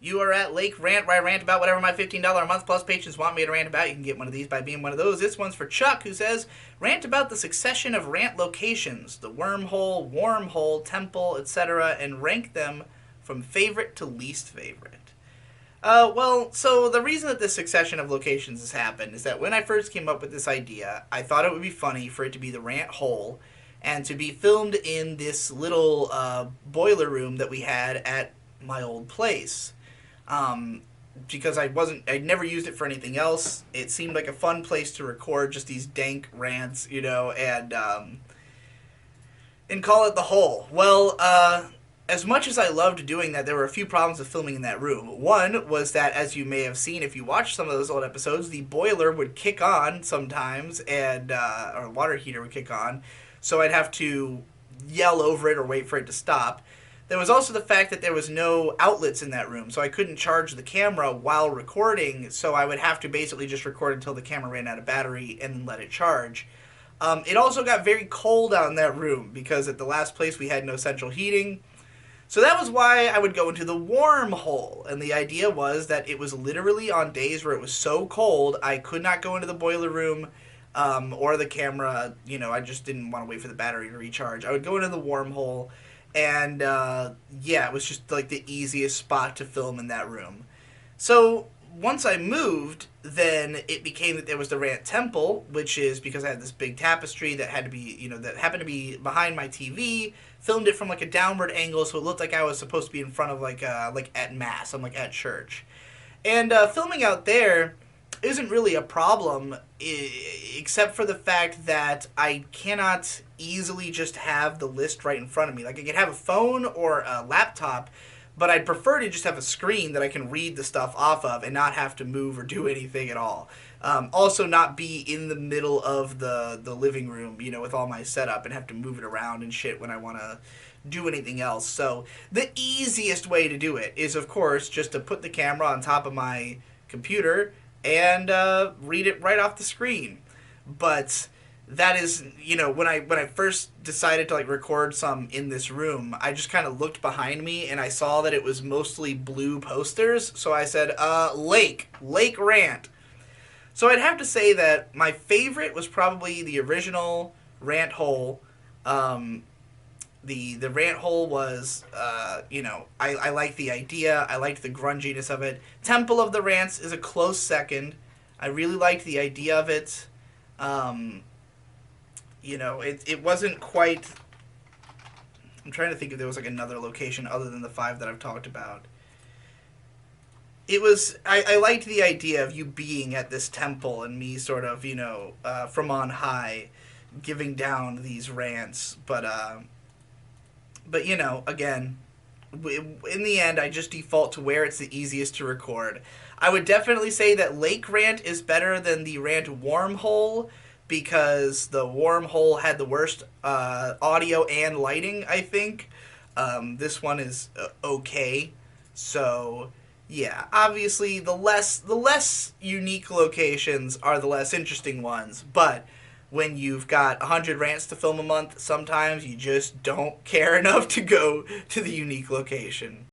You are at Lake Rant, where I rant about whatever my $15 a month plus patrons want me to rant about. You can get one of these by being one of those. This one's for Chuck, who says, rant about the succession of rant locations, the wormhole, temple, etc., and rank them from favorite to least favorite. So the reason that this succession of locations has happened is that when I first came up with this idea, I thought it would be funny for it to be the rant hole and to be filmed in this little boiler room that we had at my old place. Because I'd never used it for anything else. It seemed like a fun place to record just these dank rants, and call it the hole. Well, as much as I loved doing that, there were a few problems with filming in that room. One was that, as you may have seen if you watched some of those old episodes, the boiler would kick on sometimes, and or water heater would kick on, so I'd have to yell over it or wait for it to stop. There was also the fact that there was no outlets in that room, so I couldn't charge the camera while recording, so I would have to basically just record until the camera ran out of battery and let it charge. It also got very cold out in that room because at the last place we had no central heating. So that was why I would go into the warm hole, and the idea was that it was literally on days where it was so cold I could not go into the boiler room or the camera. I just didn't want to wait for the battery to recharge. I would go into the warm hole. And, it was just, like, the easiest spot to film in that room. So, once I moved, then it became that there was the Rant Temple, which is because I had this big tapestry that had to be, that happened to be behind my TV, filmed it from, like, a downward angle, so it looked like I was supposed to be in front of, like at Mass. I'm, like, at church. And, filming out there isn't really a problem, except for the fact that I cannot easily just have the list right in front of me. Like, I could have a phone or a laptop, but I'd prefer to just have a screen that I can read the stuff off of and not have to move or do anything at all. Also, not be in the middle of the living room, with all my setup and have to move it around and shit when I want to do anything else. So the easiest way to do it is, of course, just to put the camera on top of my computer and read it right off the screen. But that is, when I first decided to record some in this room, I just kind of looked behind me and I saw that it was mostly blue posters. So I said, Lake Rant. So I'd have to say that my favorite was probably the original Rant Hole. The Rant Hole was, I liked the idea. I liked the grunginess of it. Temple of the Rants is a close second. I really liked the idea of it. It wasn't quite... I'm trying to think if there was another location other than the 5 that I've talked about. It was... I liked the idea of you being at this temple and me sort of, from on high giving down these rants. But again, in the end, I just default to where it's the easiest to record. I would definitely say that Lake Rant is better than the Rant Wormhole because the Wormhole had the worst audio and lighting, I think. This one is okay. So, yeah, obviously the less unique locations are the less interesting ones, but when you've got 100 rants to film a month, sometimes you just don't care enough to go to the unique location.